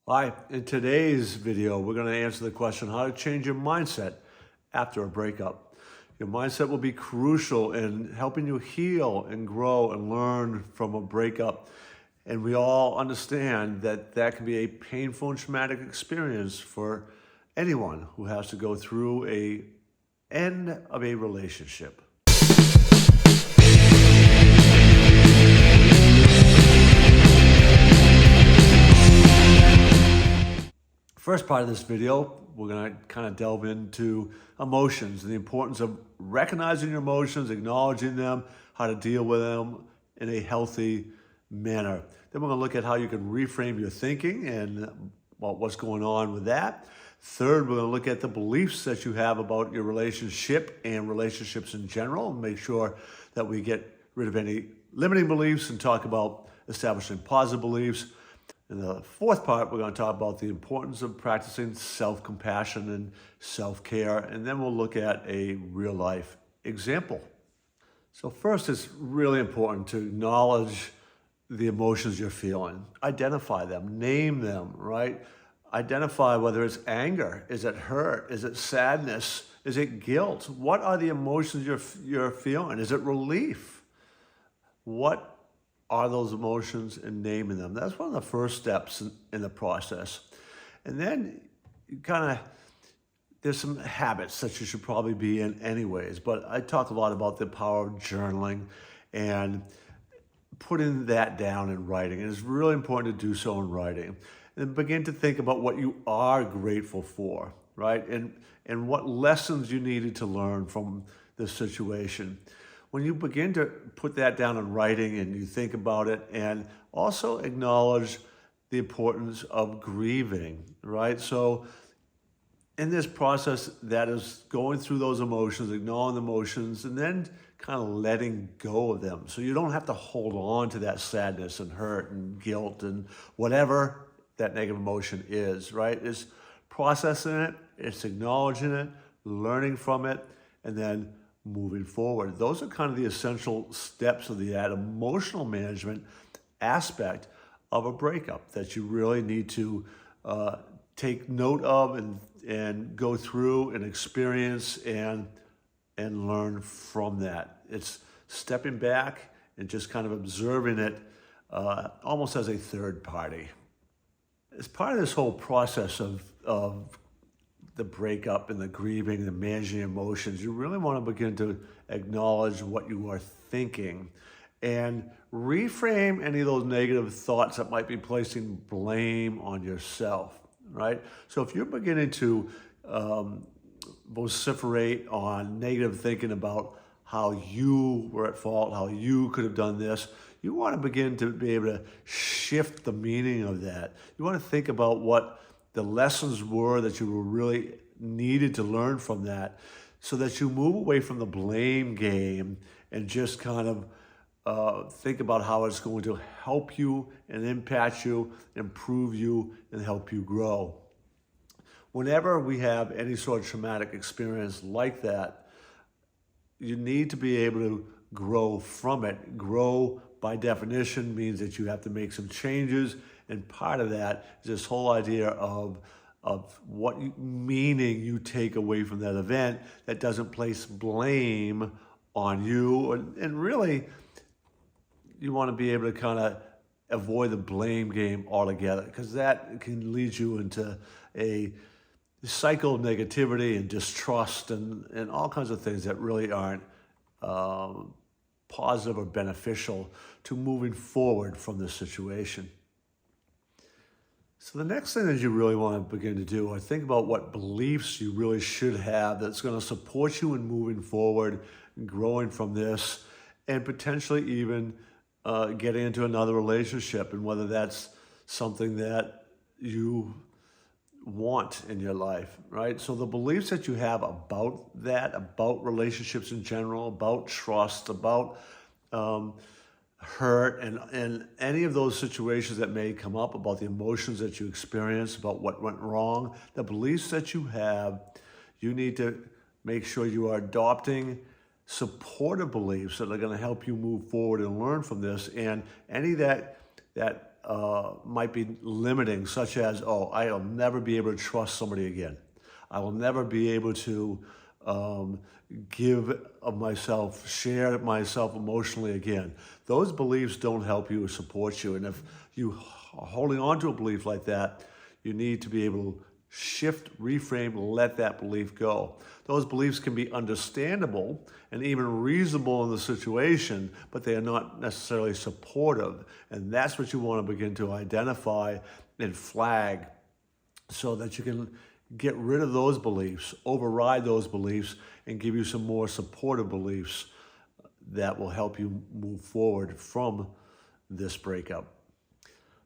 Hi, in today's video, we're going to answer the question how to change your mindset after a breakup. Your mindset will be crucial in helping you heal and grow and learn from a breakup. And we all understand that that can be a painful and traumatic experience for anyone who has to go through a end of a relationship. First part of this video, we're going to kind of delve into emotions and the importance of recognizing your emotions, acknowledging them, how to deal with them in a healthy manner. Then we're going to look at how you can reframe your thinking and what's going on with that. Third, we're going to look at the beliefs that you have about your relationship and relationships in general, and make sure that we get rid of any limiting beliefs and talk about establishing positive beliefs. In the fourth part, we're going to talk about the importance of practicing self-compassion and self-care, and then we'll look at a real-life example. So first, it's really important to acknowledge the emotions you're feeling. Identify them, name them, right? Identify whether it's anger, is it hurt, is it sadness, is it guilt? What are the emotions you're feeling? Is it relief? What are those emotions and naming them? That's one of the first steps in the process. And then you there's some habits that you should probably be in anyways, but I talk a lot about the power of journaling and putting that down in writing. And it's really important to do so in writing. And begin to think about what you are grateful for, right? And what lessons you needed to learn from this situation. When you begin to put that down in writing and you think about it, and also acknowledge the importance of grieving, right? So in this process, that is going through those emotions, acknowledging the emotions, and then kind of letting go of them. So you don't have to hold on to that sadness and hurt and guilt and whatever that negative emotion is, right? It's processing it, it's acknowledging it, learning from it, and then moving forward. Those are kind of the essential steps of that emotional management aspect of a breakup that you really need to take note of and go through and experience and learn from that. It's stepping back and just kind of observing it almost as a third party. As part of this whole process of the breakup and the grieving, the managing emotions, you really want to begin to acknowledge what you are thinking and reframe any of those negative thoughts that might be placing blame on yourself, right? So if you're beginning to vociferate on negative thinking about how you were at fault, how you could have done this, you want to begin to be able to shift the meaning of that. You want to think about what the lessons were that you were really needed to learn from that, so that you move away from the blame game and just kind of think about how it's going to help you and impact you, improve you, and help you grow. Whenever we have any sort of traumatic experience like that, you need to be able to grow from it. Grow, by definition, means that you have to make some changes. And part of that is this whole idea of what meaning you take away from that event that doesn't place blame on you. And really, you want to be able to kind of avoid the blame game altogether, because that can lead you into a cycle of negativity and distrust and all kinds of things that really aren't positive or beneficial to moving forward from this situation. So the next thing that you really want to begin to do is think about what beliefs you really should have that's going to support you in moving forward, growing from this, and potentially even getting into another relationship, and whether that's something that you want in your life, right? So the beliefs that you have about that, about relationships in general, about trust, about hurt, and any of those situations that may come up, about the emotions that you experience, about what went wrong, the beliefs that you have, you need to make sure you are adopting supportive beliefs that are going to help you move forward and learn from this. And any that might be limiting, such as, oh, I'll never be able to trust somebody again. I will never be able to give of myself, share myself emotionally again. Those beliefs don't help you or support you. And if you are holding on to a belief like that, you need to be able to shift, reframe, let that belief go. Those beliefs can be understandable and even reasonable in the situation, but they are not necessarily supportive. And that's what you want to begin to identify and flag so that you can get rid of those beliefs, override those beliefs, and give you some more supportive beliefs that will help you move forward from this breakup.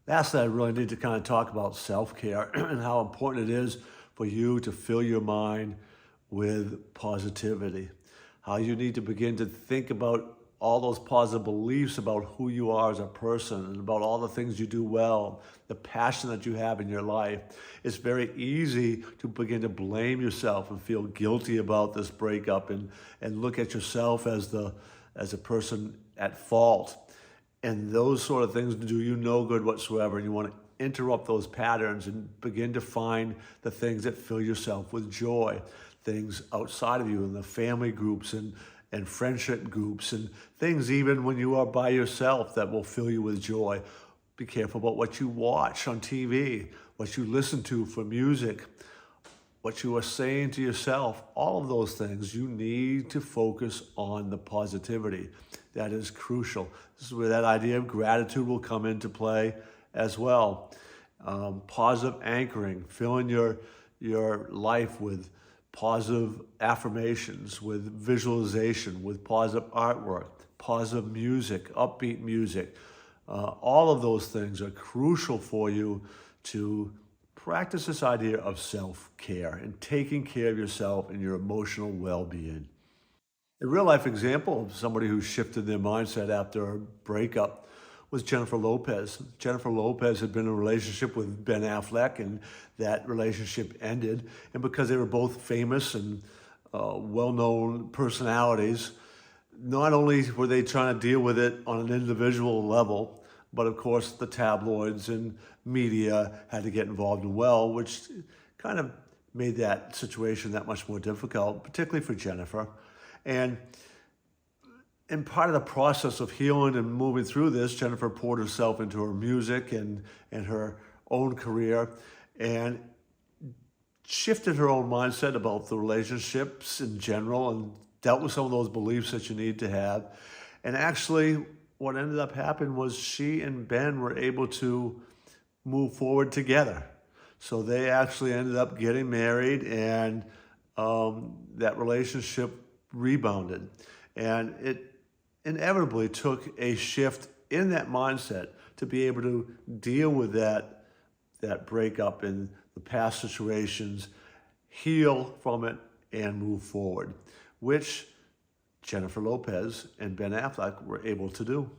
Lastly, I really need to kind of talk about self-care and how important it is for you to fill your mind with positivity. How you need to begin to think about all those positive beliefs about who you are as a person and about all the things you do well, the passion that you have in your life. It's very easy to begin to blame yourself and feel guilty about this breakup and look at yourself as a person at fault. And those sort of things do you no good whatsoever. And you want to interrupt those patterns and begin to find the things that fill yourself with joy, things outside of you in the family groups and friendship groups and things even when you are by yourself that will fill you with joy. Be careful about what you watch on TV, what you listen to for music, what you are saying to yourself. All of those things, you need to focus on the positivity. That is crucial. This is where that idea of gratitude will come into play as well. Positive anchoring, filling your life with positive affirmations, with visualization, with positive artwork, positive music, upbeat music. All of those things are crucial for you to practice this idea of self-care and taking care of yourself and your emotional well-being. A real-life example of somebody who shifted their mindset after a breakup was Jennifer Lopez. Jennifer Lopez had been in a relationship with Ben Affleck, and that relationship ended. And because they were both famous and well-known personalities, not only were they trying to deal with it on an individual level, but of course the tabloids and media had to get involved as well, which kind of made that situation that much more difficult, particularly for Jennifer. And part of the process of healing and moving through this, Jennifer poured herself into her music and her own career and shifted her own mindset about the relationships in general and dealt with some of those beliefs that you need to have. And actually, what ended up happening was she and Ben were able to move forward together. So they actually ended up getting married, and that relationship rebounded. And it inevitably took a shift in that mindset to be able to deal with that breakup in the past situations, heal from it, and move forward, which Jennifer Lopez and Ben Affleck were able to do.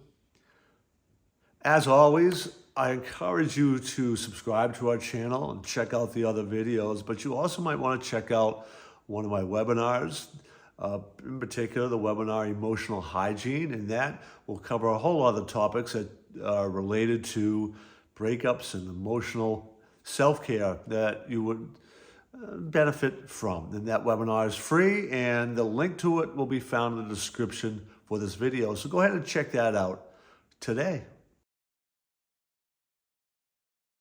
As always, I encourage you to subscribe to our channel and check out the other videos, but you also might want to check out one of my webinars, in particular the webinar Emotional Hygiene, and that will cover a whole lot of topics that are related to breakups and emotional self-care that you would benefit from. And that webinar is free, and the link to it will be found in the description for this video. So go ahead and check that out today.